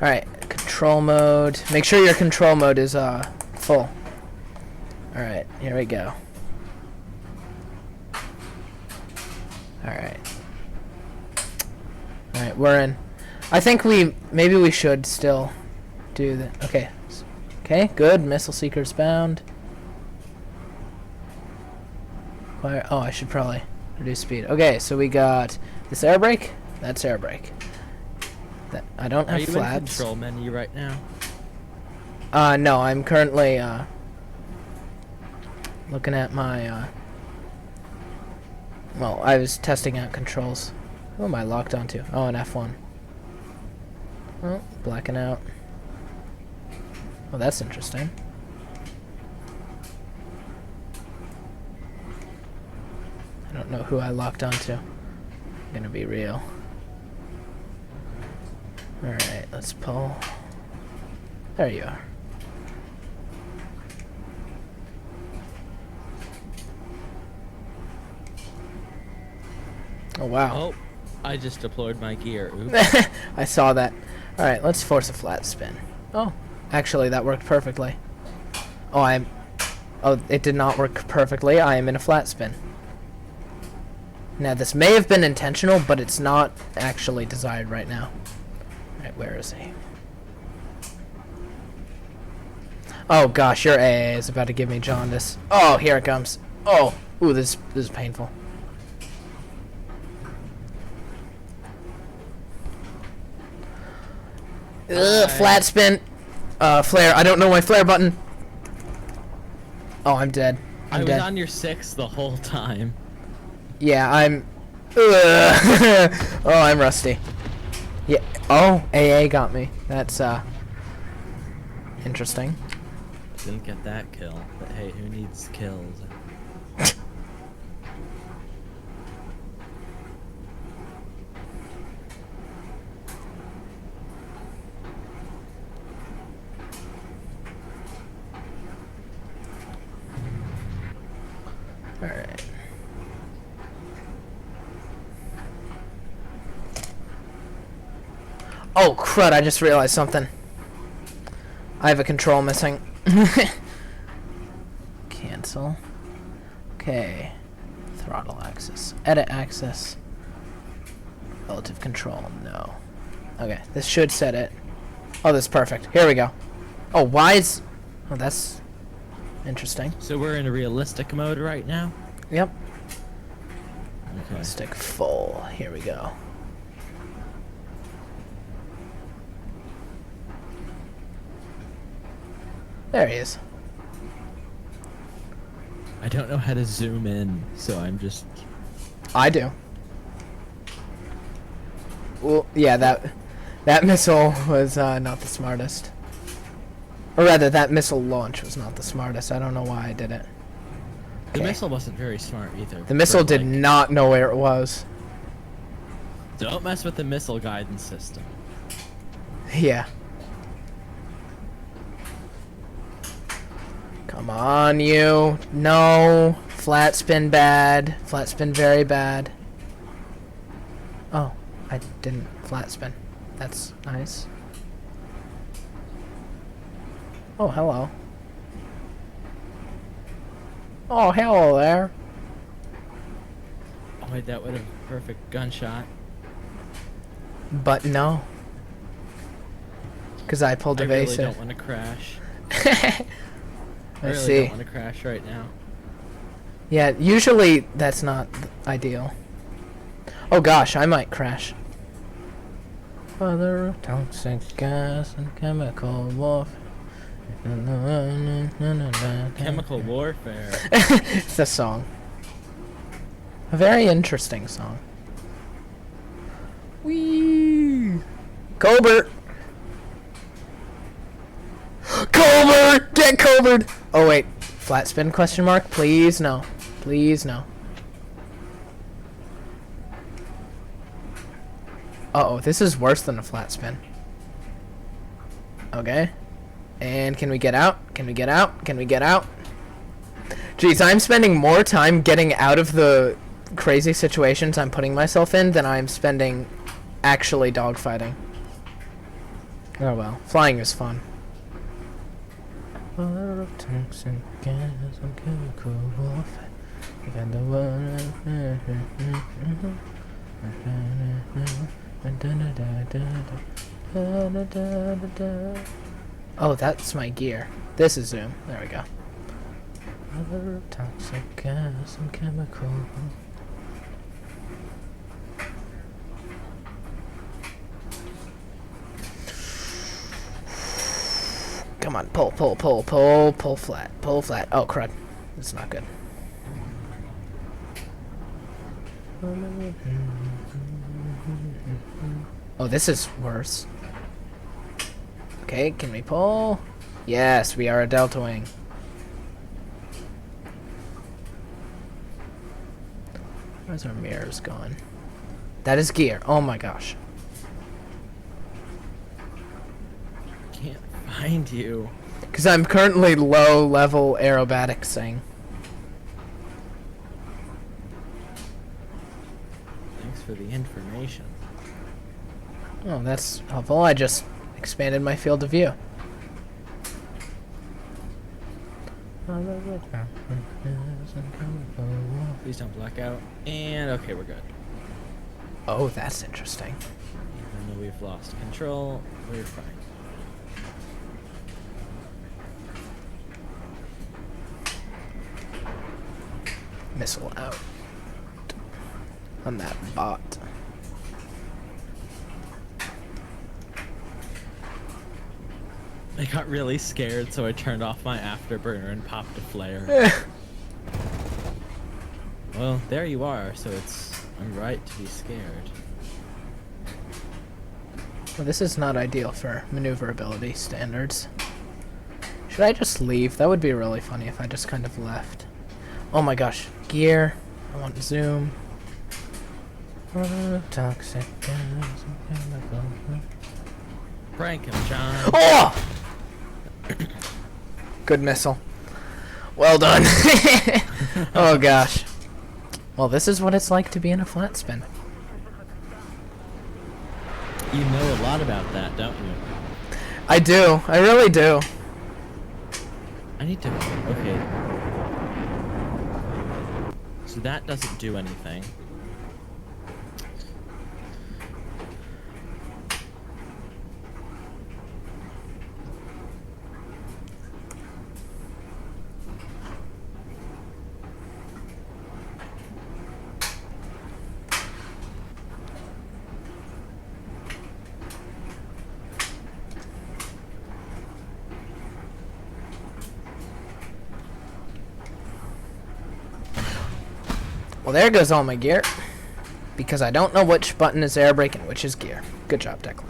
Alright, control mode. Make sure your control mode is full. Alright, here we go. Alright. Alright, we're in. I think maybe we should still do the... Okay. Okay, good. Missile seekers bound. Fire. Oh, I should probably reduce speed. Okay, so we got this air brake. That's air brake. I don't have flaps. Are you in control menu right now? No, I'm currently looking at my well, I was testing out controls. Who am I locked onto? Oh, an F1. Oh, blacking out. Oh, that's interesting. I don't know who I locked onto. I'm gonna be real. Alright, let's pull. There you are. Oh, wow. Oh, I just deployed my gear. Oops. I saw that. Alright, let's force a flat spin. Oh, actually, that worked perfectly. Oh, it did not work perfectly. I am in a flat spin. Now, this may have been intentional, but it's not actually desired right now. Alright, where is he? Oh gosh, your AA is about to give me jaundice. Oh, here it comes. Oh, ooh, this is painful. Ugh, flat spin. Flare. I don't know my flare button. Oh, I'm dead. I'm dead. I was on your 6 the whole time. Yeah, I'm... Ugh. Oh, I'm rusty. Yeah. Oh, AA got me. That's, interesting. Didn't get that kill, but hey, who needs kills? Alright. Oh, crud, I just realized something. I have a control missing. Cancel. Okay. Throttle axis. Edit axis. Relative control. No. Okay, this should set it. Oh, that's perfect. Here we go. Oh, why is... Oh, that's interesting. So we're in a realistic mode right now? Yep. Okay. Stick full. Here we go. There he is. I don't know how to zoom in, so I'm just... I do. Well, yeah, that missile was not the smartest. Or rather, that missile launch was not the smartest. I don't know why I did it. The Okay. missile wasn't very smart either. The missile did not know where it was. Don't mess with the missile guidance system. Yeah. Come on, you. No. Flat spin bad. Flat spin very bad. Oh, I didn't flat spin. That's nice. Oh, hello. Oh, hello there. Oh wait, that would have been a perfect gunshot. But no. Because I pulled I really evasive. don't want to crash. I I really see. don't want to crash right now. Yeah, usually that's not ideal. Oh gosh, I might crash. Father of toxic gas and chemical warfare. Chemical warfare. It's a song. A very interesting song. Whee! Colbert! Colbert! Get Colbert! Oh wait, flat spin question mark? Please no. Please no. Uh-oh, this is worse than a flat spin. Okay. And can we get out? Can we get out? Can we get out? Jeez, I'm spending more time getting out of the crazy situations I'm putting myself in than I'm spending actually dogfighting. Oh well, flying is fun. A lot of toxic gas and chemical warfare. You got the one. Oh, that's my gear. This is zoom. There we go. A lot of toxic gas and chemical. Come on, pull flat. Oh, crud. It's not good. Oh, this is worse. Okay, can we pull? Yes, we are a delta wing. Where's our mirrors gone? That is gear. Oh my gosh. Can't find you. Because I'm currently low level aerobaticsing. Thanks for the information. Oh, that's helpful. I just expanded my field of view. Please don't black out. And okay, we're good. Oh, that's interesting. Even though we've lost control, we're fine. Missile out. On that bot. I got really scared, so I turned off my afterburner and popped a flare. Well, there you are, so I'm right to be scared. Well, this is not ideal for maneuverability standards. Should I just leave? That would be really funny if I just kind of left. Oh my gosh. Gear. I want zoom. Toxic gas. Prank him, John. Oh! Good missile. Well done. Oh gosh. Well, this is what it's like to be in a flat spin. You know a lot about that, don't you? I do. I really do. I need to... Okay. So that doesn't do anything. Well, there goes all my gear. Because I don't know which button is air brake and which is gear. Good job, Declan.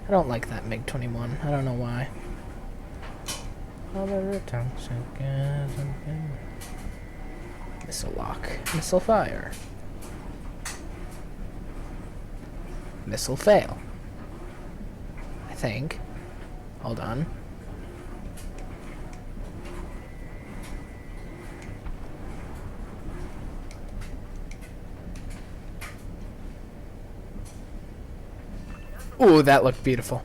I don't like that MiG-21. I don't know why. Missile lock. Missile fire. Missile fail. I think. Hold on. Ooh, that looked beautiful.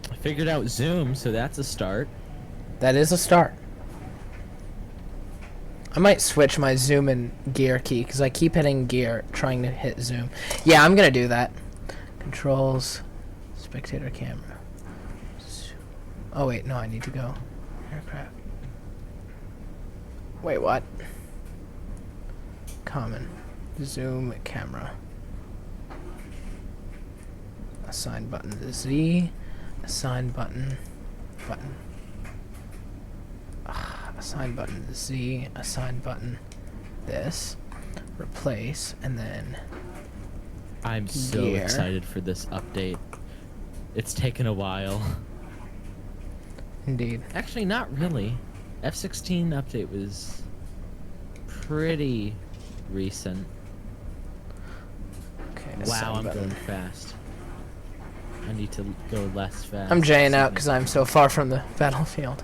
I figured out zoom, so that's a start. That is a start. I might switch my zoom and gear key because I keep hitting gear trying to hit zoom. Yeah, I'm gonna do that. Controls, spectator camera. Oh wait, no, I need to go. Aircraft. Wait, what? Common. Zoom camera. Assign button to Z. Assign button. Button. Assign button to Z, assign button this, replace, and then I'm so gear. excited for this update. It's taken a while. Indeed. Actually, not really. F-16 update was pretty recent. Okay, Wow, assign I'm button. going fast. I need to go less fast. I'm Jaying out because I'm so far from the battlefield.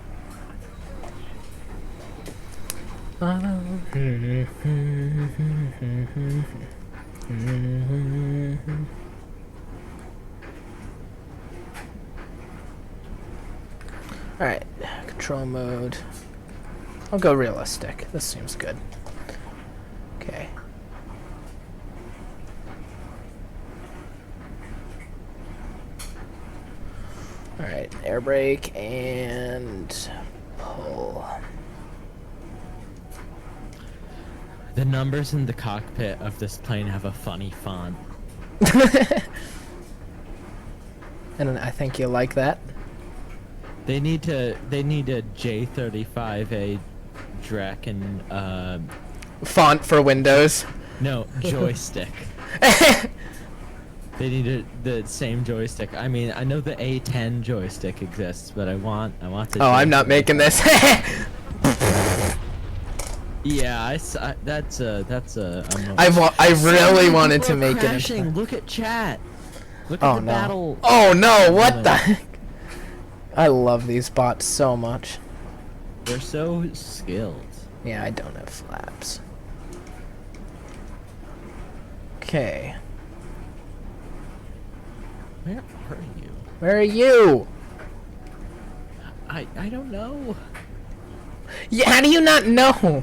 Alright, control mode. I'll go realistic. This seems good. Okay. Alright, air brake and pull. The numbers in the cockpit of this plane have a funny font. And I think you like that. They need a J35A Draken, Font for Windows. no, joystick. They need the same joystick. I mean, I know the A10 joystick exists, but I want the Oh, I'm not making this. Yeah, that's a. I really wanted to People are make crashing. it. Look at chat. Look Oh at the no. battle. Oh no, what Oh. the heck? I love these bots so much. They're so skilled. Yeah, I don't have flaps. Okay. Where are you? Where are you? I don't know. Yeah, how do you not know?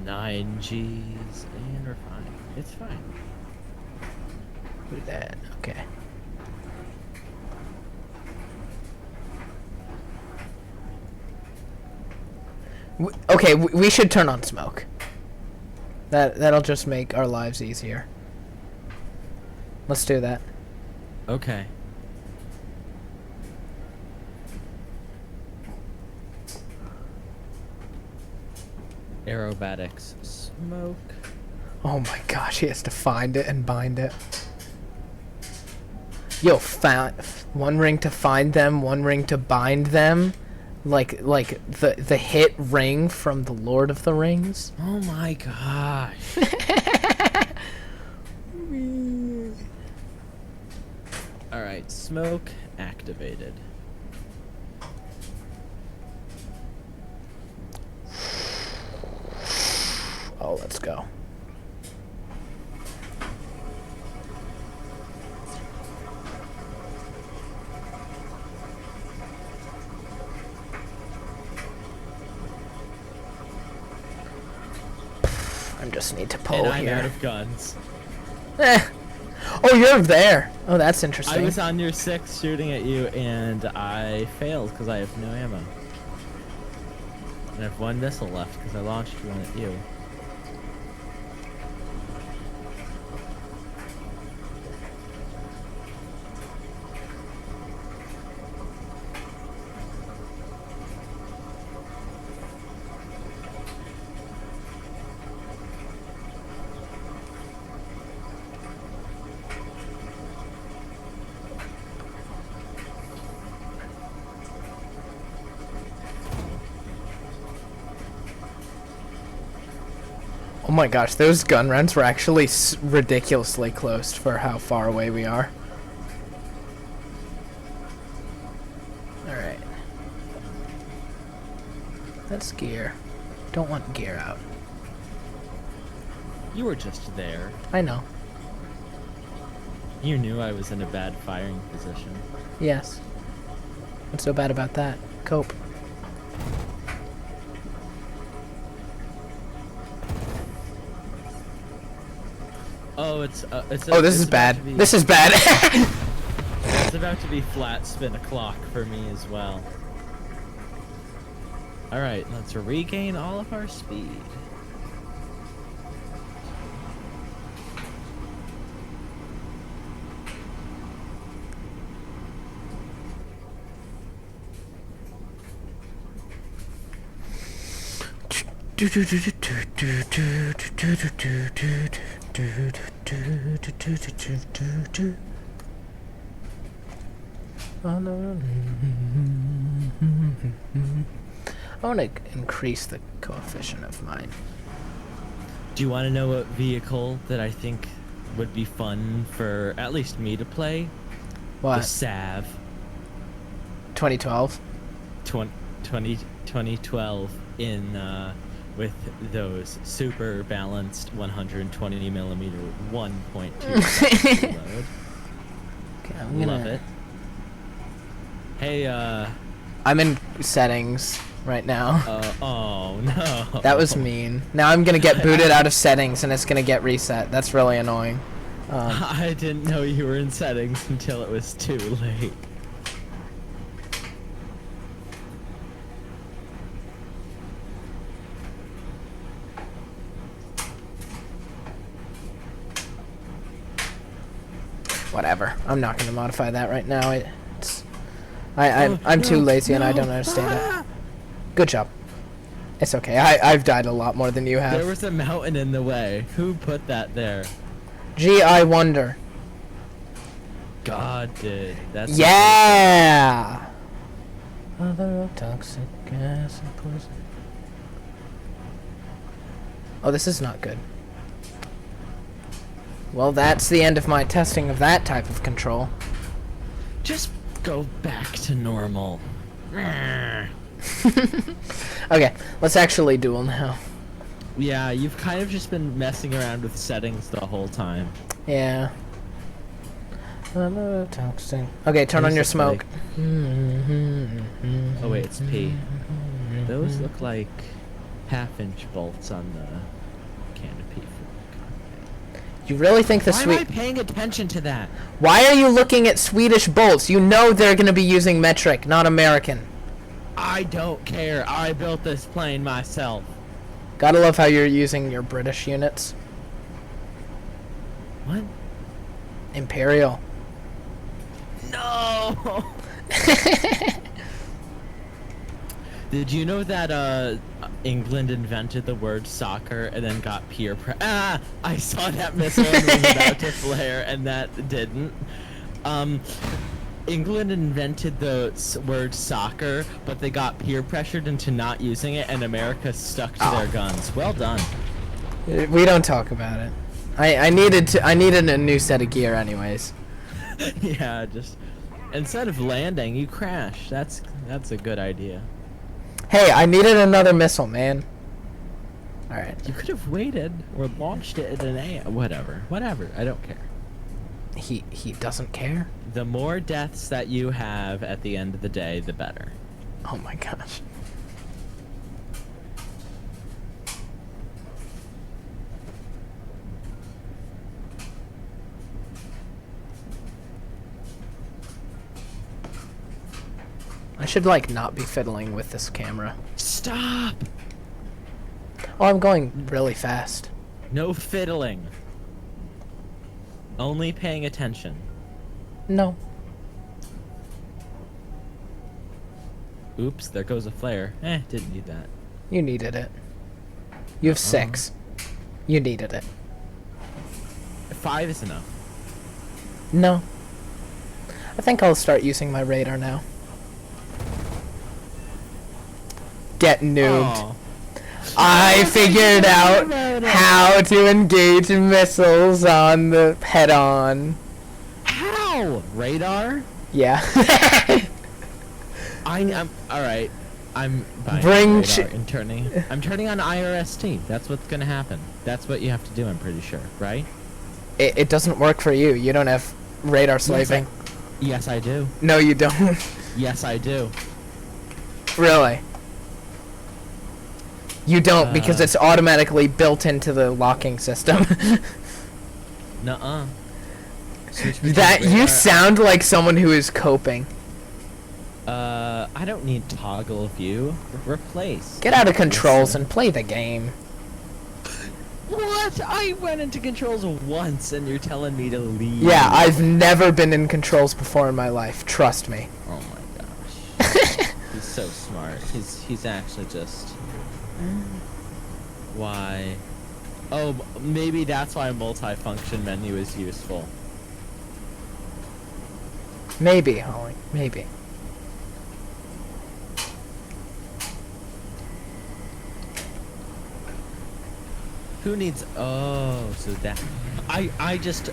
9 Gs and we're fine. It's fine. Do that. Okay. Okay, we should turn on smoke. That'll just make our lives easier. Let's do that. Okay. Aerobatics smoke. Oh my gosh, he has to find it and bind it. Yo, one ring to find them, one ring to bind them. Like the hit ring from the Lord of the Rings. Oh my gosh. Alright, smoke activated. Oh, let's go. I just need to pull And I'm here. out of guns. Oh, you're there. Oh, that's interesting. I was on your 6 shooting at you and I failed because I have no ammo. And I have 1 missile left because I launched one at you. Oh my gosh, those gun runs were actually ridiculously close for how far away we are. Alright. That's gear. Don't want gear out. You were just there. I know. You knew I was in a bad firing position. Yes. What's so bad about that? Cope. Oh, Oh, this it's is about bad. to be- This is bad. It's about to be flat spin o'clock for me as well. Alright, let's regain all of our speed. I want to increase the coefficient of mine. Do you want to know what vehicle that I think would be fun for at least me to play? The What? Sav 2012. 2012 in with those super balanced 120 millimeter 1.2 reload. Okay, I'm gonna. Love it. Hey, I'm in settings right now. oh no. That was mean. Now I'm gonna get booted out of settings and it's gonna get reset. That's really annoying. I didn't know you were in settings until it was too late. Whatever. I'm not gonna modify that right now. I'm too lazy and I don't understand it. Good job. It's okay. I've died a lot more than you have. There was a mountain in the way. Who put that there? Gee, I wonder. God did. That's Yeah. Mother of toxic gas and poison. Oh, this is not good. Well, that's the end of my testing of that type of control. Just go back to normal. Okay, let's actually duel now. Yeah, you've kind of just been messing around with settings the whole time. Yeah. Toxic. Okay, turn on your smoke. Oh wait, it's P. Those look like half-inch bolts on the canopy. You really think the Why am I paying attention to that? Why are you looking at Swedish bolts? You know they're gonna be using metric, not American. I don't care. I built this plane myself. Gotta love how you're using your British units. What? Imperial. No! Did you know that England invented the word soccer and then got peer pressure? Ah! I saw that missile and was about to flare and that didn't. England invented the word soccer, but they got peer pressured into not using it, and America stuck to their guns. Well done. We don't talk about it. I needed a new set of gear anyways. Yeah, just instead of landing, you crash. That's a good idea. Hey, I needed another missile, man. All right. You could have waited or launched it at an A. Whatever. I don't care. He doesn't care. The more deaths that you have at the end of the day, the better. Oh my gosh. I should like not be fiddling with this camera. Stop! Oh, I'm going really fast. No fiddling. Only paying attention. No. Oops, there goes a flare. Didn't need that. You needed it. You have 6. You needed it. 5 is enough. No. I think I'll start using my radar now. Get noobed. Aw. I figured out how to engage missiles on the head-on. How? Radar? Yeah. I'm alright. I'm buying Bring radar and turning. I'm turning on IRST. That's what's gonna happen. That's what you have to do. I'm pretty sure, right? It doesn't work for you. You don't have radar slaving. Yes, I do. No, you don't. Yes, I do. Really? You don't because it's automatically built into the locking system. Nuh-uh. That you sound like someone who is coping. I don't need toggle view. Replace. Get out of controls and play the game. What? I went into controls once and you're telling me to leave. Yeah, I've never been in controls before in my life. Trust me. Oh my gosh. He's so smart. He's actually just... Why? Oh, maybe that's why a multi-function menu is useful. Maybe, Holly. Maybe. Who needs? Oh, so that. I just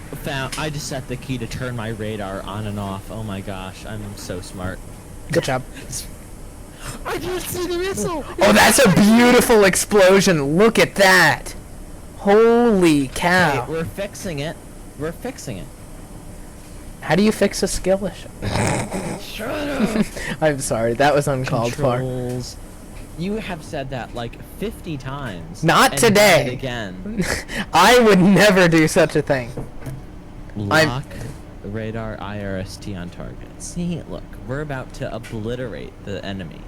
set the key to turn my radar on and off. Oh my gosh, I'm so smart. Good job. I didn't see the missile. Oh, that's a beautiful explosion. Look at that. Holy cow. Wait, we're fixing it. We're fixing it. How do you fix a skill issue? Shut up. I'm sorry, that was uncalled Controls. You have said that like 50 times. Not and today. did it again. for. I would never do such a thing. Lock radar IRST on target. See, look, we're about to obliterate the enemy.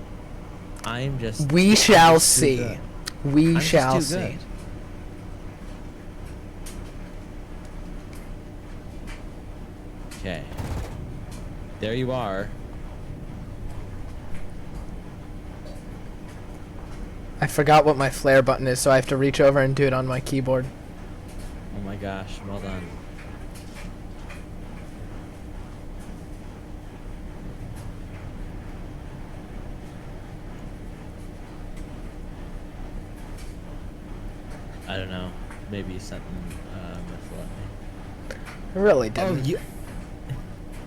I'm just. We I'm shall just too see. good. We I'm shall just too see. good. Okay. There you are. I forgot what my flare button is, so I have to reach over and do it on my keyboard. Oh my gosh, well done. I don't know. Maybe something missile at me. I really Oh, didn't. you.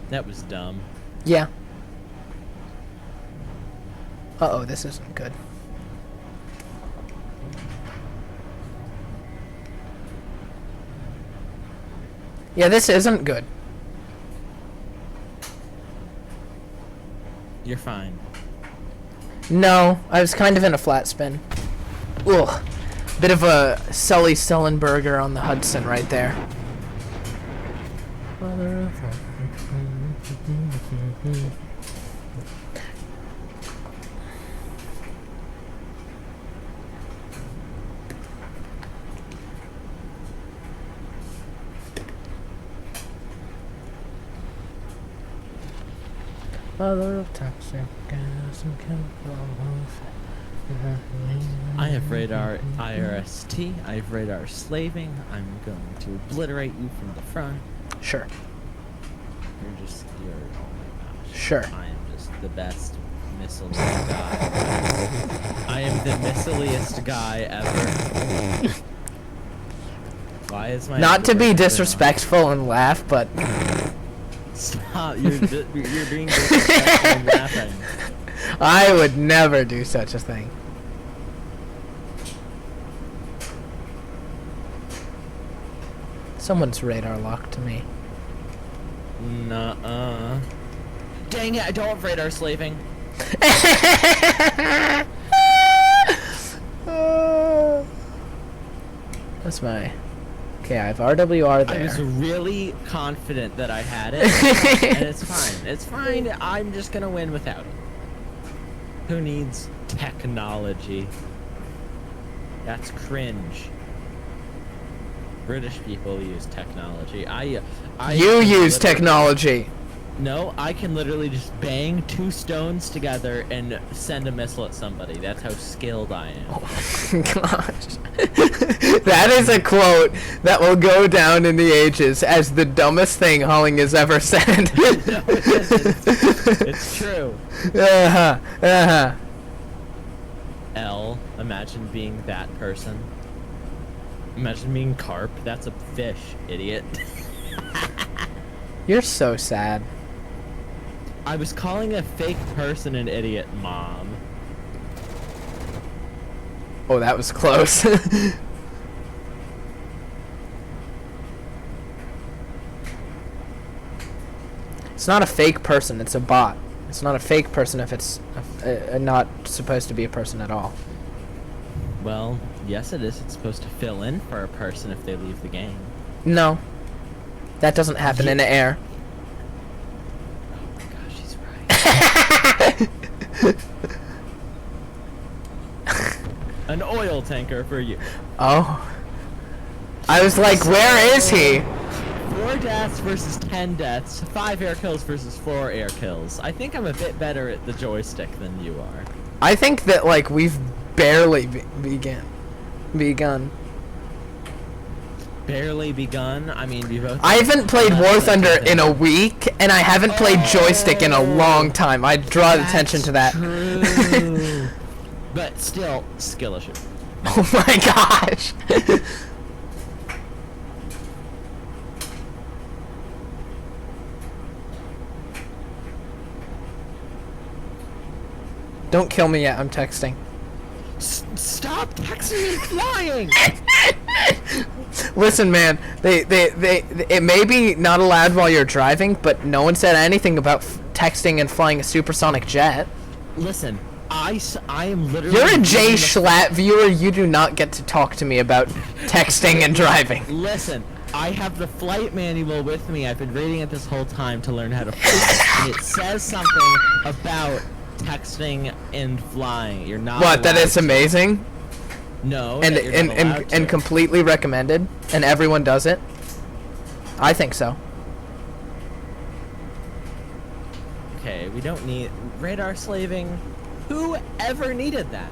That was dumb. Yeah. Uh-oh, this isn't good. Yeah, this isn't good. You're fine. No, I was kind of in a flat spin. Ugh. Bit of a Sully Sullenberger on the Hudson right there. Mother of toxic gas and chemicals. I have radar IRST. I have radar slaving. I'm going to obliterate you from the front. Sure. You're oh my gosh. Sure. I am just the best missile guy. I am the missiliest guy ever. Why is my Not to be door disrespectful and laugh, but on? Stop! You're being disrespectful and laughing. I would never do such a thing. Someone's radar locked to me. Nuh-uh. Dang it! I don't have radar slaving. That's my. Okay, I have RWR there. I was really confident that I had it, and it's fine. It's fine. I'm just gonna win without it. Who needs technology? That's cringe. British people use technology. I You use technology. No, I can literally just bang 2 stones together and send a missile at somebody. That's how skilled I am. Oh gosh. That is a quote that will go down in the ages as the dumbest thing Holling has ever said. No, it isn't. It's true. Uh-huh. Uh-huh. L, imagine being that person. Imagine being carp. That's a fish, idiot. You're so sad. I was calling a fake person an idiot, Mom. Oh, that was close. It's not a fake person, it's a bot. It's not a fake person if it's not supposed to be a person at all. Well, yes it is. It's supposed to fill in for a person if they leave the game. No. That doesn't happen in the air. Oh my gosh, he's right. An oil tanker for you. Oh. I was like, where is he? 4 deaths versus 10 deaths. 5 air kills versus 4 air kills. I think I'm a bit better at the joystick than you are. I think that, like, we've barely begun. Barely begun. I mean, we both. I haven't played War Thunder in a week, and I haven't played Joystick in a long time. I draw attention to that. True. But still, skill issue. Oh my gosh. Don't kill me yet. I'm texting. Stop texting me flying! Listen, man. It may be not allowed while you're driving, but no one said anything about texting and flying a supersonic jet. Listen, I am literally... You're a J Schlatt viewer. You do not get to talk to me about texting and driving. Listen, I have the flight manual with me. I've been reading it this whole time to learn how to fly. And it says something about texting and flying. You're not What? That it's to. amazing? No, And that you're not allowed to. and completely recommended, and everyone does it. I think so. Okay, we don't need radar slaving. Who ever needed that?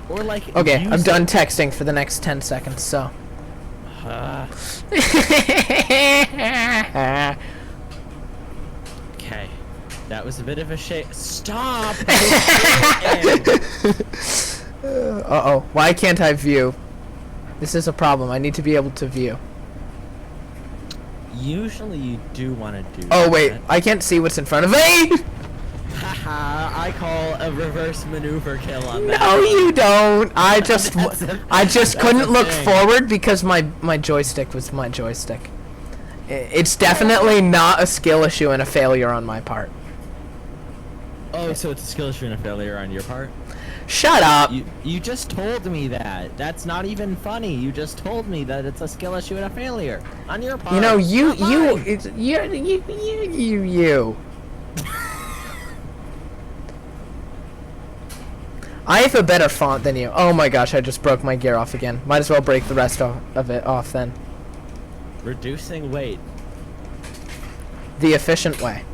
Or like... Okay, I'm use done it- texting for the next 10 seconds, so. Okay, that was a bit of a shake. Stop! Uh-oh. Why can't I view? This is a problem. I need to be able to view. Usually you do want to do Oh, wait. that. I can't see what's in front of me! Haha, I call a reverse maneuver kill on that. No, you don't. I just That's couldn't a look thing. forward because my joystick was my joystick. It's definitely not a skill issue and a failure on my part. Oh, so it's a skill issue and a failure on your part? Shut up. You just told me that. That's not even funny. You just told me that it's a skill issue and a failure on your part. You know, you. I have a better font than you. Oh my gosh, I just broke my gear off again. Might as well break the rest of it off then. Reducing weight. The efficient way.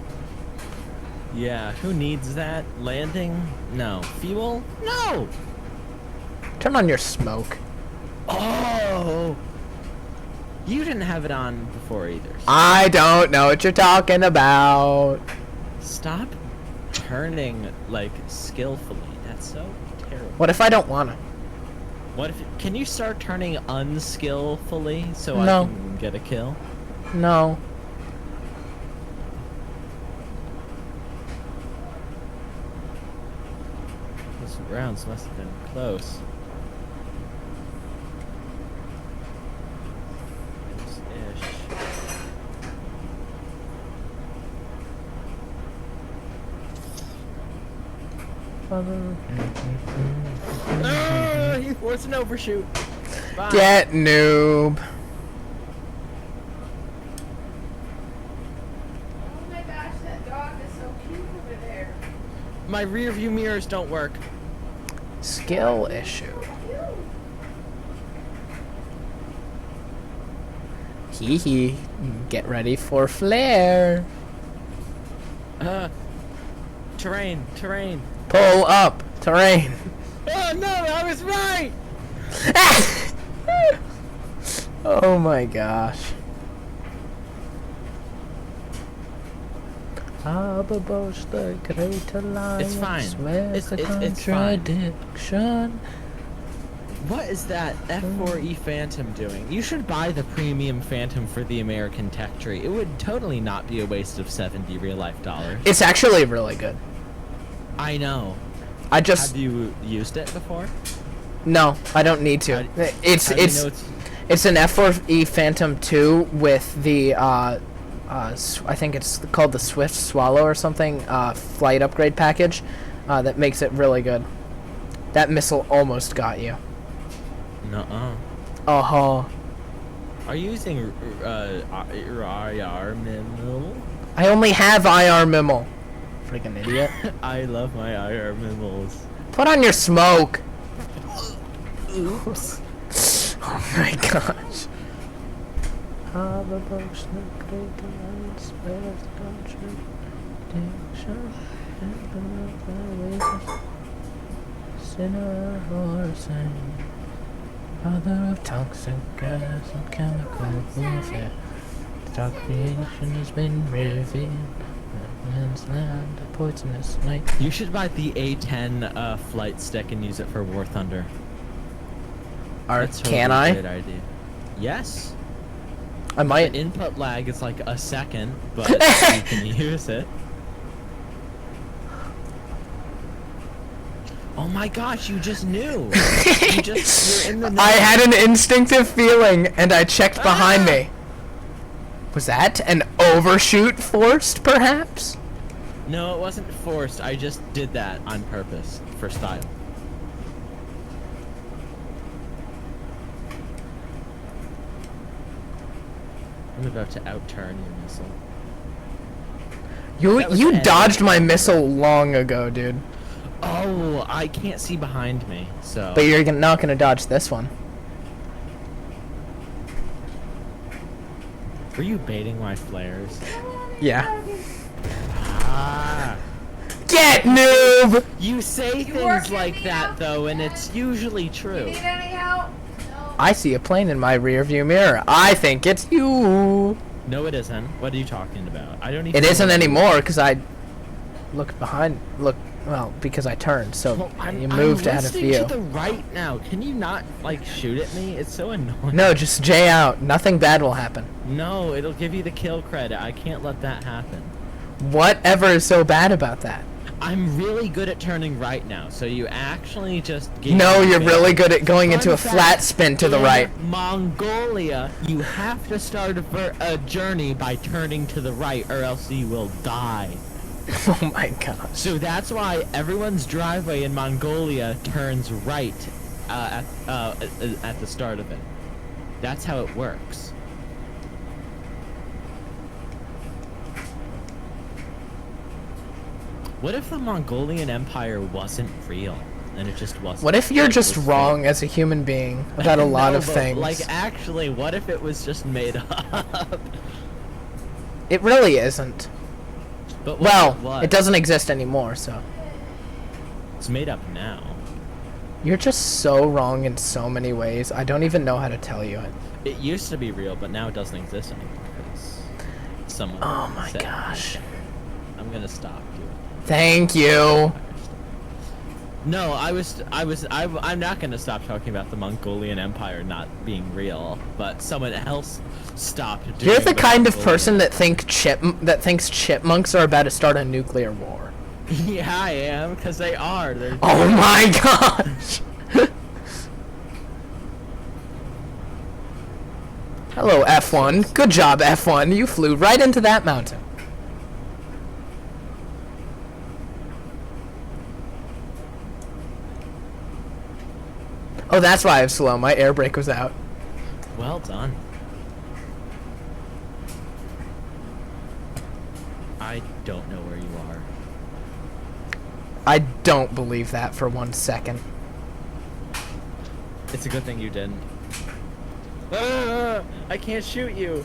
Yeah, who needs that? Landing? No. Fuel? No! Turn on your smoke. Oh! You didn't have it on before either. So I don't know what you're talking about. stop turning, like, skillfully. That's so terrible. What if I don't want to? What if... Can you start turning unskillfully so No. I can get a kill? No. Those rounds must have been close. Close-ish. Ah, he forced an overshoot. Bye. Get noob. Oh my gosh, that dog is so cute over there. My rear view mirrors don't work. Skill issue. Hee hee. Get ready for flare. Terrain, terrain. Pull up. Terrain. Oh no, I was right! Oh my gosh. It's It's fine. Where's the It's fine. contradiction? What is that F4E Phantom doing? You should buy the premium Phantom for the American Tech Tree. It would totally not be a waste of 70 real life dollars. It's actually really good. I know. I just Have you used it before? no, I don't need to. How It's do you it's know it's... it's an F4E Phantom 2 with the I think it's called the Swift Swallow or something flight upgrade package that makes it really good. That missile almost got you. Nuh-uh. Uh-huh. Are you using IR Mimel? I only have IR Mimel. Freaking idiot. I love my IR Mimels. Put on your smoke. Oops. Oh my gosh. Sinner or saint, father of toxic gas and chemical warfare. The dark creation has been revealed. Man's land, a poisonous night. You should buy the A10 flight stick and use it for War Thunder. That's totally Can a I? great idea. Yes. I might. The input lag is like a second, but you can use it. Oh my gosh, you just knew. You're in the know. I had an instinctive feeling, and I checked behind me. Was that an overshoot forced, perhaps? No, it wasn't forced. I just did that on purpose for style. I'm about to outturn your missile. That was You the dodged enemy. my missile long ago, dude. Oh, I can't see behind me, so. But you're not gonna dodge this one. Were you baiting my flares? Yeah. Ah. Get noob! You say things working like me that out? though, and it's usually You true. need any help? No. I see a plane in my rear view mirror. I think it's you. No, it isn't. What are you talking about? I don't even. It know isn't what you- anymore because I looked behind. Well, because I turned, so Well, you moved I'm out of listening view. to the right now. Can you not like shoot at me? It's so annoying. No, just J out. Nothing bad will happen. No, it'll give you the kill credit. I can't let that happen. Whatever is so bad about that? I'm really good at turning right now, so you actually just gave No, me you're a really good at going Fun into a fact, flat spin to the in right. Mongolia, you have to start a journey by turning to the right, or else you will die. Oh my gosh. So that's why everyone's driveway in Mongolia turns right at the start of it. That's how it works. What if the Mongolian Empire wasn't real, and it just wasn't? What if you're like, just was wrong fake? as a human being about a lot No, of but, things? Like, actually, what if it was just made up? It really isn't. But what Well, if it was? it doesn't exist anymore, so. It's made up now. You're just so wrong in so many ways. I don't even know how to tell you it. It used to be real, but now it doesn't exist anymore because someone. Oh my said it. gosh. I'm gonna stop you. Thank you. No, I'm not gonna stop talking about the Mongolian Empire not being real, but someone else stopped doing You're the kind of Mongolian- person that thinks chipmunks are about to start a nuclear war. Yeah, I am, because they are. They're Oh my gosh. Hello, F1. Good job, F1. You flew right into that mountain. Oh, that's why I was slow. My air brake was out. Well done. I don't know where you are. I don't believe that for 1 second. It's a good thing you didn't. Ah, I can't shoot you.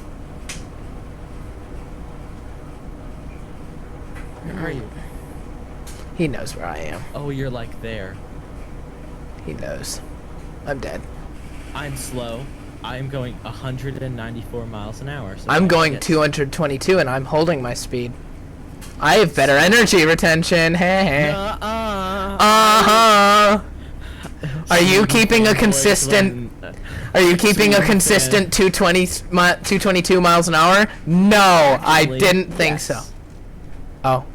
Where are you? He knows where I am. Oh, you're like there. He knows. I'm dead. I'm slow. I'm going 194 miles an hour. So I'm I going get- 222 and I'm holding my speed. I have better energy retention. Heh heh. Uh-huh. Are you keeping a consistent... Are you keeping a Sweden consistent 222 miles an hour? No, I Actually, didn't think yes. so. Oh.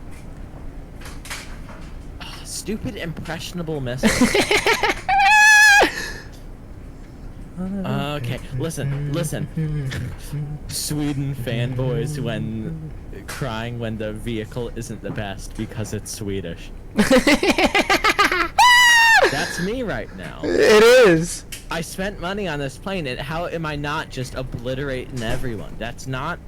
Stupid impressionable missile. Okay, listen. Sweden fanboys when crying when the vehicle isn't the best because it's Swedish. That's me right now. It is. I spent money on this plane, and how am I not just obliterating everyone? That's not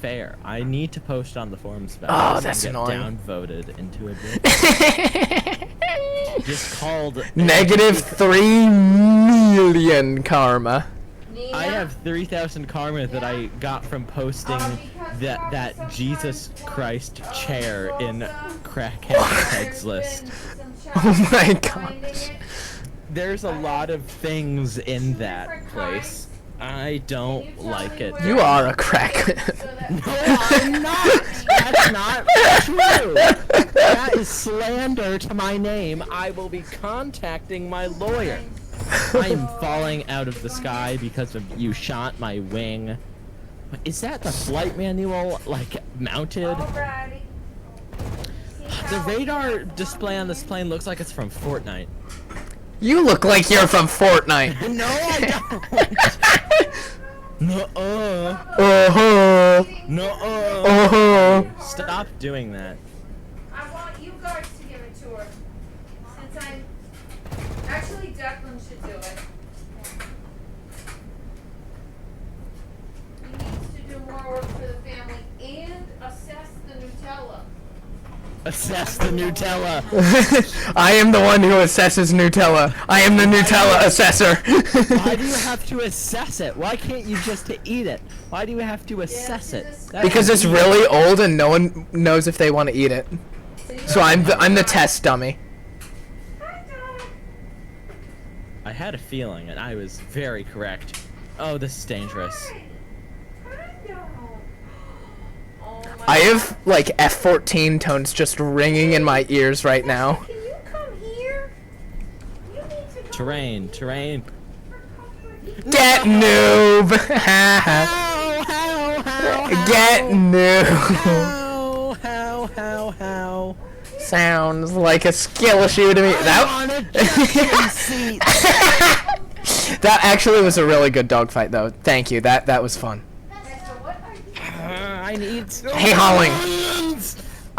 fair. I need to post on the forums about Oh, this that's and get annoying. downvoted into a bit. Just called -3 million karma. Nina? I have 3,000 karma that I got from posting that Jesus Christ chair in Crackhead Heads list. Oh my gosh. There's a lot of things in that place. I don't like it. You are a crack. No, I'm not! That's not true! That is slander to my name. I will be contacting my lawyer. I am falling out of the sky because of you shot my wing. Is that the flight manual, like, mounted? Alrighty. The radar display on this plane looks like it's from Fortnite. You look like you're from Fortnite. No, I don't. No. Uh-huh. No. Uh-huh. Stop doing that. I want you guys to give it to her. Since I'm... Actually, Declan should do it. He needs to do more work for the family and assess the Nutella. Assess the Nutella. I am the one who assesses Nutella. I am the Nutella assessor. Why do you have to assess it? Why can't you just eat it? Why do you have to assess it? Because it's really old and no one knows if they want to eat it. So I'm the test dummy. I had a feeling, and I was very correct. Oh, this is dangerous. I have like F14 tones just ringing in my ears right now. Can you come here? You need to go. Terrain. Get noob! Get noob! How? Sounds like a skill issue to me. That actually was a really good dogfight though. Thank you. That was fun. I need some Hey, Holling.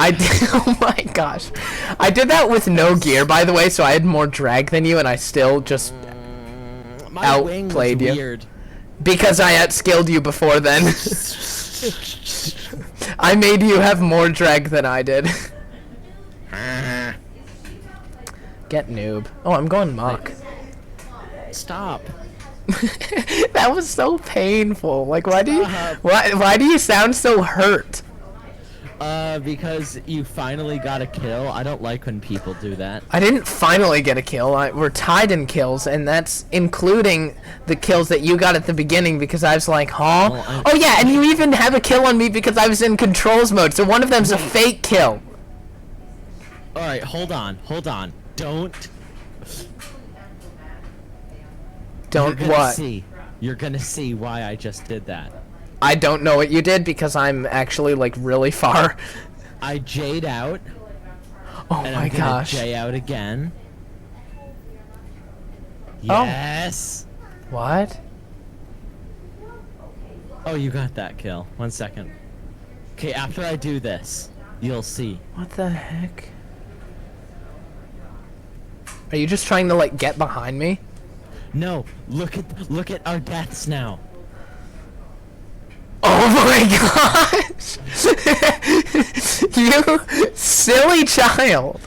Oh my gosh. I did that with no gear, by the way, so I had more drag than you, and I still just My wing was outplayed you. weird. Because I outskilled you before then. I made you have more drag than I did. Get noob. Oh, I'm going mock. Stop. That was so painful. Like, why do you Stop. why do you sound so hurt? Because you finally got a kill. I don't like when people do that. I didn't finally get a kill. We're tied in kills, and that's including the kills that you got at the beginning because I was like, huh? Well, Oh yeah, and you even have a kill on me because I was in controls mode, so one of them's a fake kill. Alright, hold on. Don't You're gonna what? see. You're gonna see why I just did that. I don't know what you did because I'm actually like really far. I J'd out. Oh And my I'm gonna gosh. J out again. Oh. Yes. What? Oh, you got that kill. 1 second. Okay, after I do this, you'll see. What the heck? Are you just trying to like get behind me? No, look at our deaths now. Oh my gosh! You silly child!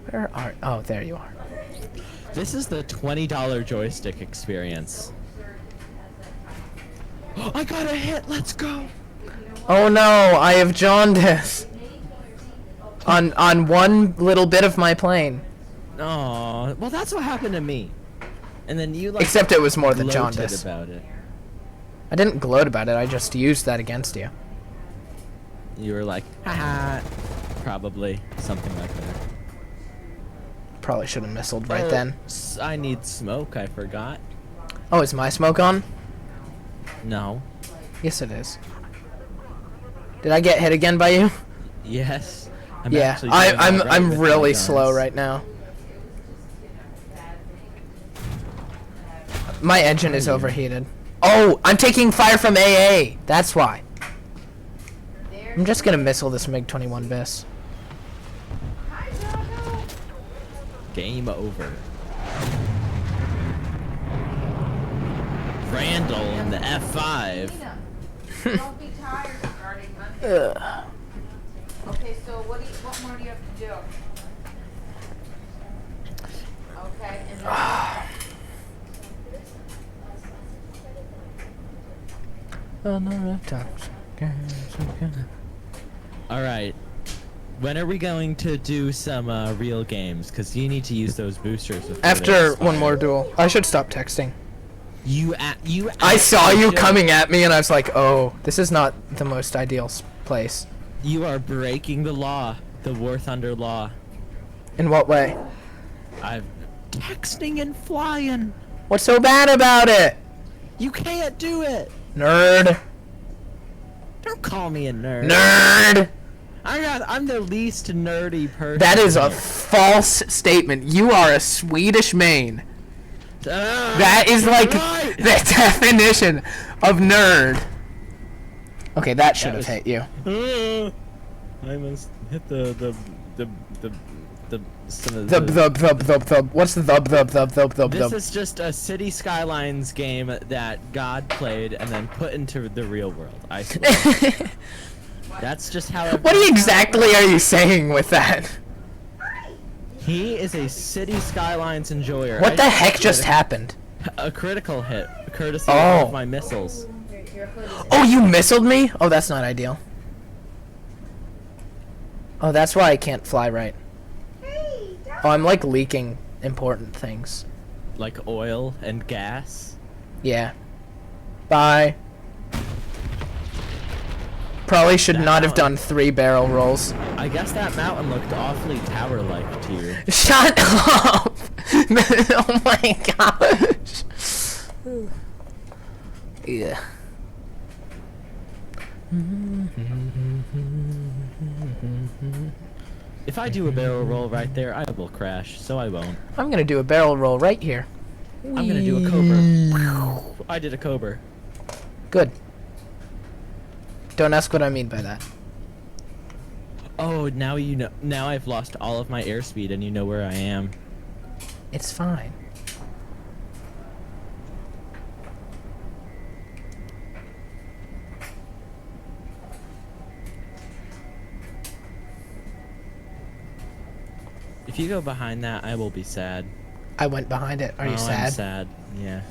Where are? Oh, there you are. This is the $20 joystick experience. I got a hit. Let's go. Oh no, I have jaundice. On one little bit of my plane. Oh, well, that's what happened to me. And then you like. Except it was more than gloated jaundice. about it. I didn't gloat about it, I just used that against you. You were like, haha. Probably something like that. Probably should have missiled right Oh, then. I need smoke. I forgot. Oh, is my smoke on? No. Yes, it is. Did I get hit again by you? Yes. I'm Yeah, actually doing I'm alright with my really guns. slow right now. My engine is overheated. Oh, I'm taking fire from AA. That's why. I'm just gonna missile this MiG-21 bis. Game over. Randall in the F5. Don't be tired regarding Monday. Ugh. Okay, so what more do you have to do? Okay, and All right. When are we going to do some real games? Because you need to use those boosters. before they After expire. one more duel. I should stop texting. I saw you coming at me and I was like, oh, this is not the most ideal place. You are breaking the law, the War Thunder law. In what way? I'm texting and flying. What's so bad about it? You can't do it. Nerd. Don't call me a nerd. Nerd. I'm the least nerdy person. That is a here. false statement. You are a Swedish main. That is like right. the definition of nerd. Okay, that should have hit you. I must hit the What's the thub? This is just a City Skylines game that God played and then put into the real world. I swear. That's just how. What exactly are you saying with that? He is a City Skylines enjoyer. What the heck just happened? A critical hit, courtesy Oh. of my missiles. Oh, you missiled me? Oh, that's not ideal. Oh, that's why I can't fly right. Oh, I'm like leaking important things. Like oil and gas. Yeah. Bye. Probably should That not have mountain. done 3 barrel rolls. I guess that mountain looked awfully tower-like to you. Shut up! Oh my gosh. Yeah. If I do a barrel roll right there, I will crash, so I won't. I'm gonna do a barrel roll right here. I'm gonna do a cobra. I did a cobra. Good. Don't ask what I mean by that. Oh, now you know. Now I've lost all of my airspeed, and you know where I am. It's fine. If you go behind that, I will be sad. I went behind it. Are you I'm sad? sad. Yeah.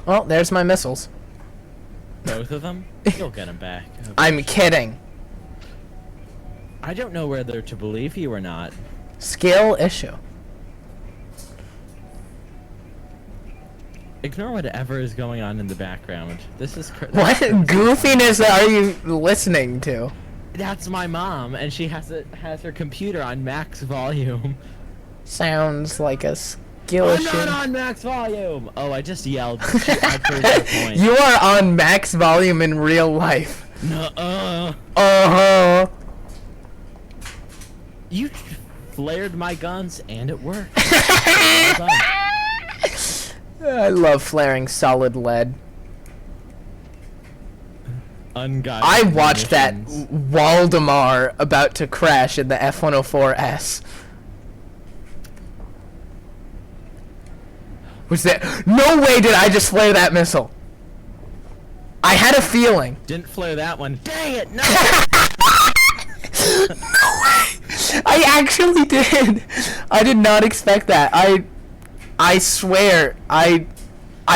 Well, there's my missiles. Both of them? You'll get them back. I'm kidding. I don't know whether to believe you or not. Skill issue. Ignore whatever is going on in the background. This is What goofiness are you listening to? That's my mom, and she has her computer on max volume. Sounds like a skill I'm issue. not on max volume. Oh, I just yelled. I proved her point. You are on max volume in real life. Nuh-uh. Uh-huh. You flared my guns, and it worked. Well done. I love flaring solid lead. Unguided I watched that munitions. Waldemar about to crash in the F-104S. Was that? No way did I just flare that missile. I had a feeling. Didn't flare that one. Dang it! No. No way! I actually did. I did not expect that. I swear, I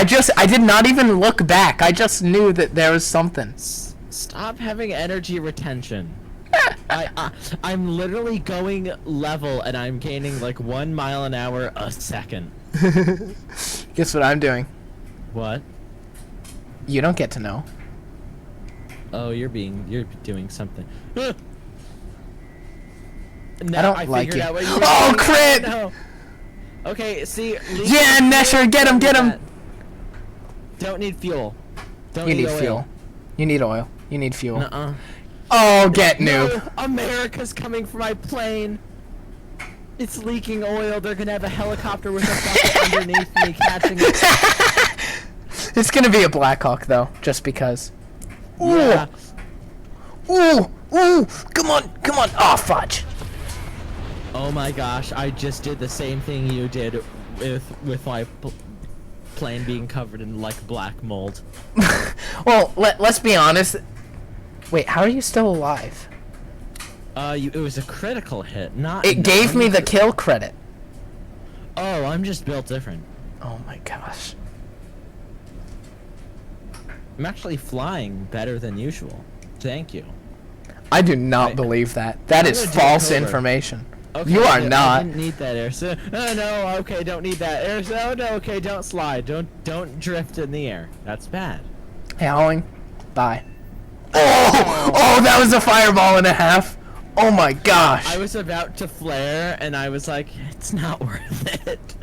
did not even look back. I just knew that there was something. Stop having energy retention. I'm literally going level, and I'm gaining like 1 mile an hour a second. Guess what I'm doing? What? You don't get to know. Oh, you're doing something. I Now don't like figured you. out what you were Oh, doing. crit! No. Okay, see. Yeah, Nesher, get him, get him! Don't need fuel. Don't You need oil. fuel. You need oil. You need fuel. Nuh-uh. Oh, get No, noob. America's coming for my plane. It's leaking oil. They're gonna have a helicopter with a bucket underneath me catching it. It's gonna be a Blackhawk though, just because. Ooh, Yeah. ooh, ooh! Come on, come on! Oh, fudge! Oh my gosh! I just did the same thing you did with my plane being covered in like black mold. Well, let's be honest. Wait, how are you still alive? It was a critical hit, not. It gave me the kill credit. Oh, I'm just built different. Oh my gosh. I'm actually flying better than usual. Thank you. I do not believe that. That I'm is gonna do false Cobra. information. Okay, You are I not. didn't need that air. So, oh no. Okay, don't need that air. So, no. Okay, don't slide. Don't drift in the air. That's bad. Hey, Hauling. Bye. Oh! Oh, that was a fireball and a half. Oh my gosh. I was about to flare, and I was like, it's not worth it.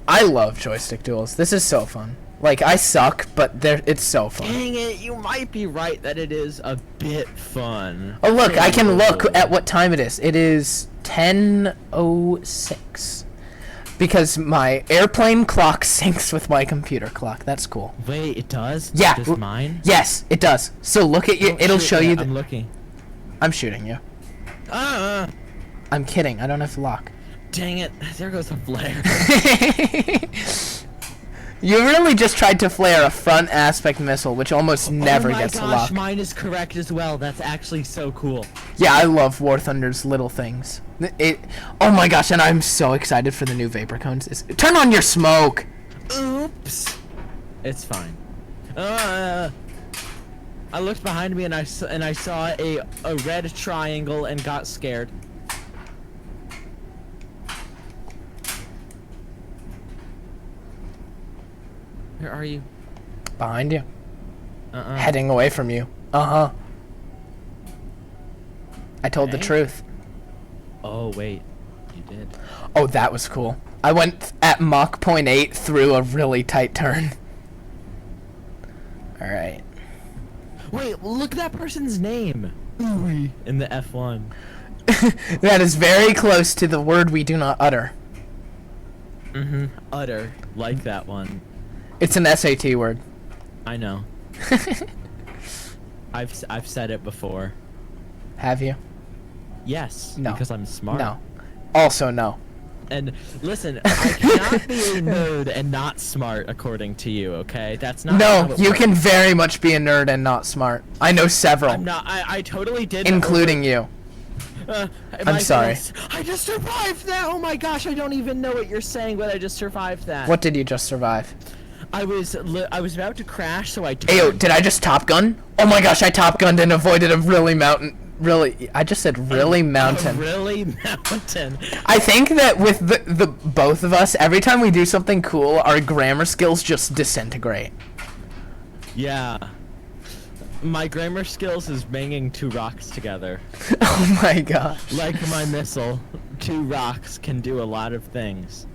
I love joystick duels. This is so fun. Like, I suck, but it's so fun. Dang it, you might be right that it is a bit fun. Oh look, I can look at what time it is. It is 10:06. Because my airplane clock syncs with my computer clock. That's cool. Wait, it does? Yeah. Just mine? Yes, it does. So look at you. Oh, It'll shoot, show yeah, you. I'm looking. I'm shooting you. I'm kidding. I don't have to lock. Dang it. There goes a flare. You really just tried to flare a front aspect missile, which almost never gets to lock. Oh my gosh, mine is correct as well. That's actually so cool. Yeah, I love War Thunder's little things. Oh my gosh, and I'm so excited for the new vapor cones. Turn on your smoke! Oops. It's fine. I looked behind me and I saw a red triangle and got scared. Where are you? Behind you. Heading away from you. I told the truth. Oh, wait. You did. Oh, that was cool. I went at Mach 0.8 through a really tight turn. Alright. Wait, look at that person's name. Ooey. In the F1. That is very close to the word we do not utter. Utter. Like that one. It's an SAT word. I know. I've said it before. Have you? Yes. No. Because I'm smart. No. Also no. And listen, I cannot be a nerd and not smart, according to you. Okay, that's not. No, how it you works. can very much be a nerd and not smart. I know several. I'm not. I totally did. Including you. I'm sorry. I just survived that. Oh my gosh, I don't even know what you're saying, but I just survived that. What did you just survive? I was about to crash, so I. Ayo, did I just Top Gun? Oh my gosh, I Top Gunned and avoided a I just said really mountain. Really mountain. I think that with the both of us, every time we do something cool, our grammar skills just disintegrate. Yeah. My grammar skills is banging two rocks together. Oh my gosh. Like my missile, two rocks can do a lot of things.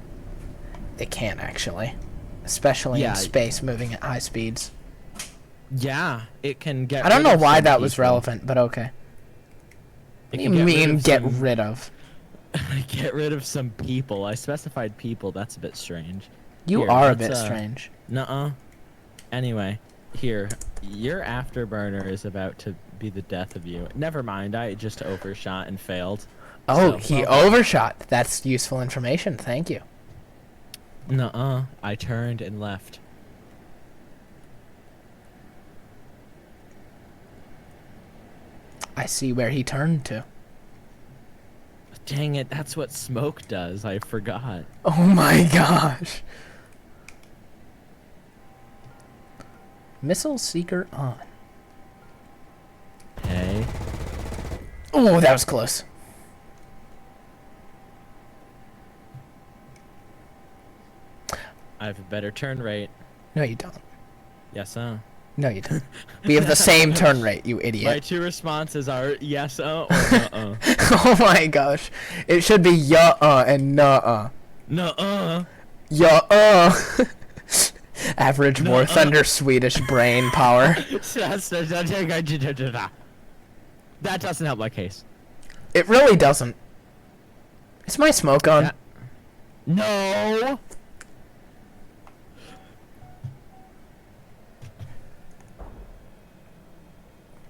It can actually. Especially Yeah. in space, moving at high speeds. Yeah, it can get. I don't rid know of why some that was people. relevant, but okay. It What do can you rid mean of get some- rid of? Get rid of some people. I specified people. That's a bit strange. You Here, are a let's, bit strange. Nuh-uh. Anyway, here. Your afterburner is about to be the death of you. Never mind. I just overshot and failed. Oh, So, he well, overshot. That's useful information. Thank you. Nuh-uh. I turned and left. I see where he turned to. Dang it, that's what smoke does. I forgot. Oh my gosh. Missile seeker on. Hey. Oh, that was close. I have a better turn rate. No, you don't. Yes, No, you don't. We have the same turn rate, you My idiot. two responses are yes, or nuh-uh. Oh my gosh. It should be yeah, and nuh-uh. Nuh-uh. Yeah, Average War Thunder Swedish brain power. That doesn't help my case. It really doesn't. Is my smoke on? Yeah. No.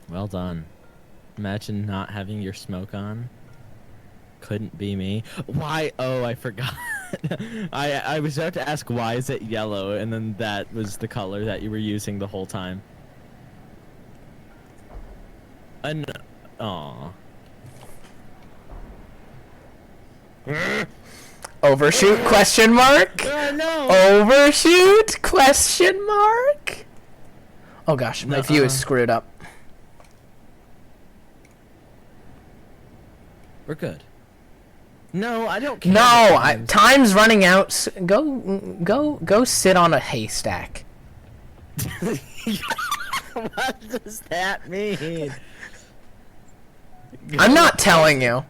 Well done. Imagine not having your smoke on. Couldn't be me. Why? Oh, I forgot. I was about to ask why is it yellow, and then that was the color that you were using the whole time. Aw. Overshoot question mark? No. Overshoot question mark? Oh gosh, my view is screwed up. We're good. No, I don't care. No, time's running out. Go sit on a haystack. What does that mean? I'm not telling you.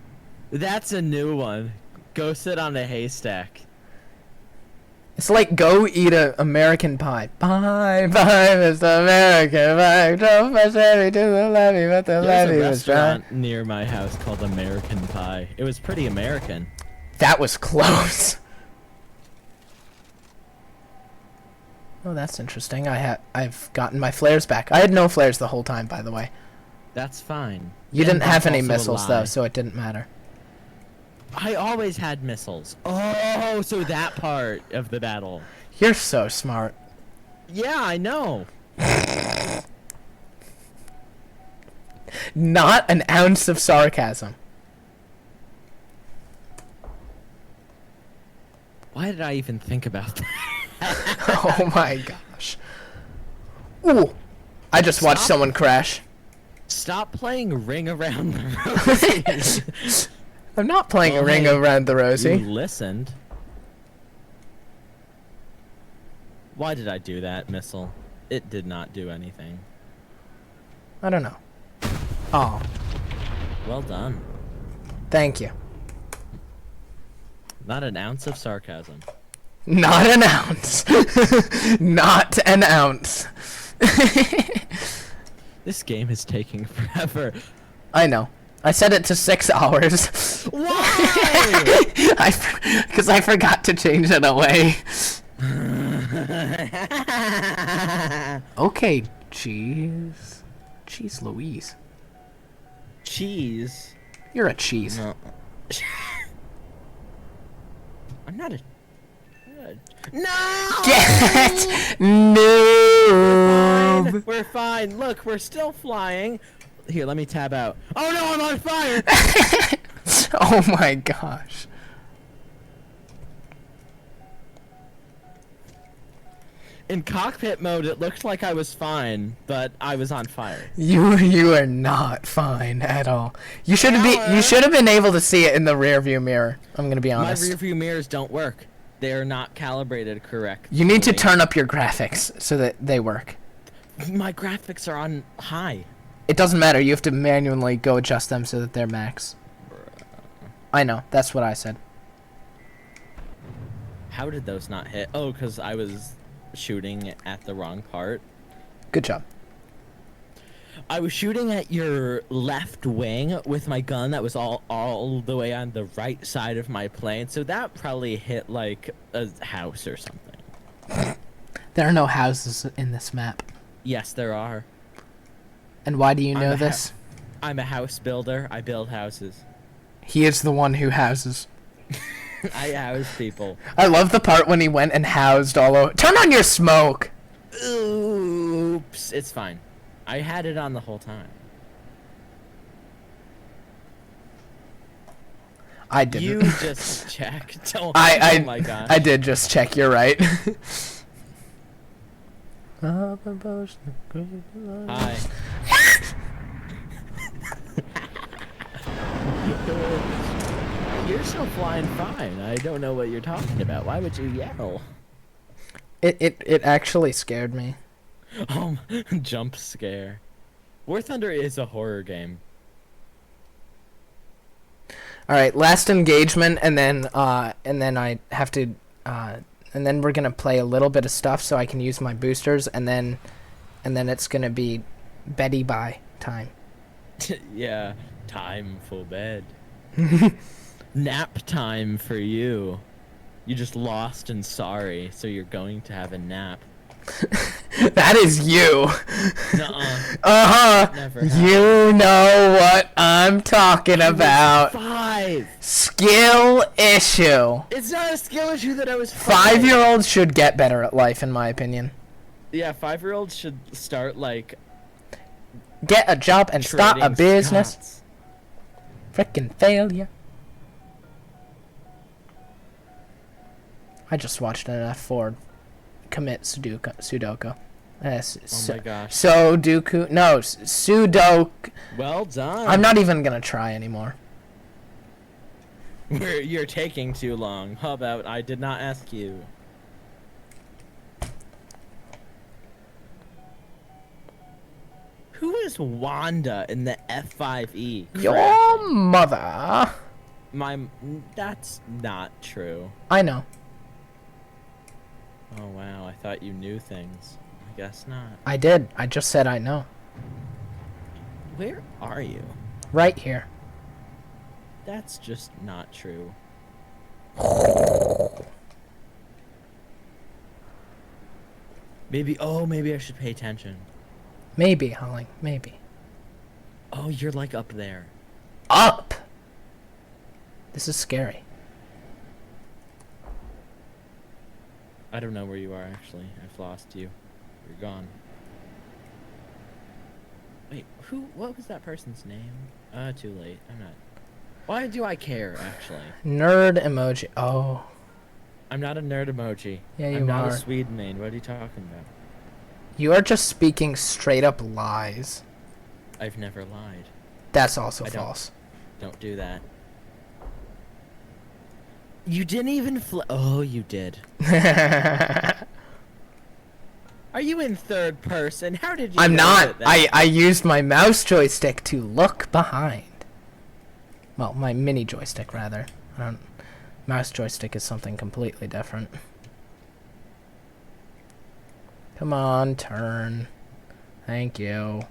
That's a new one. Go sit on a haystack. It's like go eat a American pie. Bye, bye, Mr. American Pie. Drove my Chevy to the levee, but the There's a levee was dry. restaurant near my house called American Pie. It was pretty American. That was close. Oh, that's interesting. I've gotten my flares back. I had no flares the whole time, by the way. That's fine. You didn't And have that's any also a missiles lie. though, so it didn't matter. I always had missiles. Oh, so that part of the battle. You're so smart. Yeah, I know. Not an ounce of sarcasm. Why did I even think about that? Oh my gosh. Ooh. I just watched Stop. someone crash. Stop playing Ring Around the Rosie. I'm not playing Well, a ring hey, around the You rosy. listened. Why did I do that, missile? It did not do anything. I don't know. Oh, Well done. thank you. Not an ounce of sarcasm. Not an ounce. Not an ounce. This game is taking forever. I know. I set it to 6 hours. Why? Because I forgot to change it away. Okay, cheese. Cheese Louise. Cheese. You're a cheese. No. I'm not a. No! Get noob. We're fine. Look, we're still flying. Here, let me tab out. Oh no, I'm on fire! Oh my gosh. In cockpit mode, it looked like I was fine, but I was on fire. You are not fine at all. You should have been able to see it in the rear view mirror. I'm gonna be My honest. rear view mirrors don't work. They are not calibrated correctly. You need to turn up your graphics so that they work. My graphics are on high. It doesn't matter. You have to manually go adjust them so that they're max. I know. That's what I said. How did those not hit? Oh, because I was shooting at the wrong part. Good job. I was shooting at your left wing with my gun that was all the way on the right side of my plane, so that probably hit like a house or something. There are no houses in this map. Yes, there are. And why do you I'm know a this? I'm a house builder. I build houses. He is the one who houses. I house people. I love the part when he went and housed all over. Turn on your smoke! Oops, it's fine. I had it on the whole time. I didn't. You just checked. Oh, I oh my gosh. I did just check. You're right. Hi. You're still flying fine. I don't know what you're talking about. Why would you yell? It actually scared me. Oh, jump scare. War Thunder is a horror game. All right, last engagement, and then I have to, and then we're gonna play a little bit of stuff so I can use my boosters, and then it's gonna be Betty bye time. Yeah, time for bed. Nap time for you. You just lost and sorry, so you're going to have a nap. That is you. Nuh-uh. Never happened. You know what I'm talking about. 5. Skill issue. It's not a skill issue that I was 5. 5-year-olds should get better at life, in my opinion. Yeah, 5-year-olds should start like Get a job and start a trading business. Scots. Frickin' failure. I just watched an F4 commit Sudoku. Oh my gosh. Sudoku. No, Sudoku. Well done. I'm not even gonna try anymore. You're taking too long. How about I did not ask you? Who is Wanda in the F5E? Your mother. That's not true. I know. Oh wow, I thought you knew things. I guess not. I did. I just said I know. Where are you? Right here. That's just not true. Maybe I should pay attention. Maybe, Holly. Maybe. Oh, you're like up there. Up! This is scary. I don't know where you are actually. I've lost you. You're gone. Wait, what was that person's name? Too late. I'm not. Why do I care actually? Nerd emoji. Oh. I'm not a nerd emoji. Yeah, you I'm not are. a Swede main. What are you talking about? You are just speaking straight up lies. I've never lied. That's also I don't. false. Don't do that. You didn't even oh, you did. Are you in third person? How did you I'm know not. that? I used my mouse joystick to look behind. Well, my mini joystick rather. Mouse joystick is something completely different. Come on, turn. Thank you.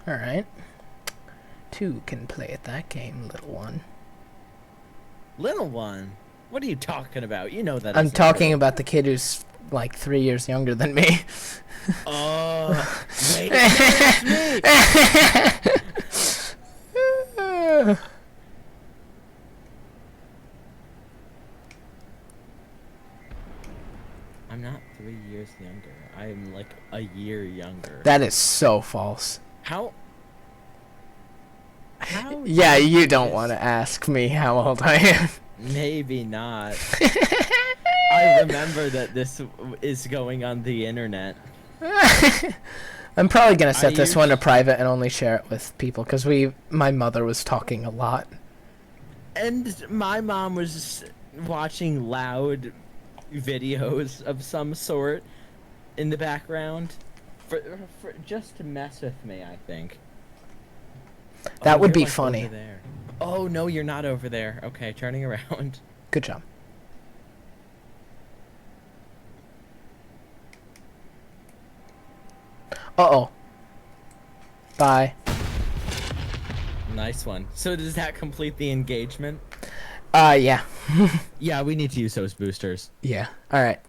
Alright. Two can play at that game, little one. Little one? What are you talking about? You know that. I'm isn't talking true. about the kid who's like 3 years younger than me. Oh, wait, it's me. I'm not 3 years younger. I'm like a year younger. That is so false. How? Yeah, did you don't this- want to ask me how old I am. Maybe not. I remember that this is going on the internet. I'm probably gonna set I this one to used- private and only share it with people because my mother was talking a lot. And my mom was watching loud videos of some sort in the background for just to mess with me, I think. That Oh, would you're, be like, funny. over there. Oh no, you're not over there. Okay, turning around. Good job. Uh-oh. Bye. Nice one. So does that complete the engagement? Yeah. Yeah, we need to use those boosters. Yeah. All right.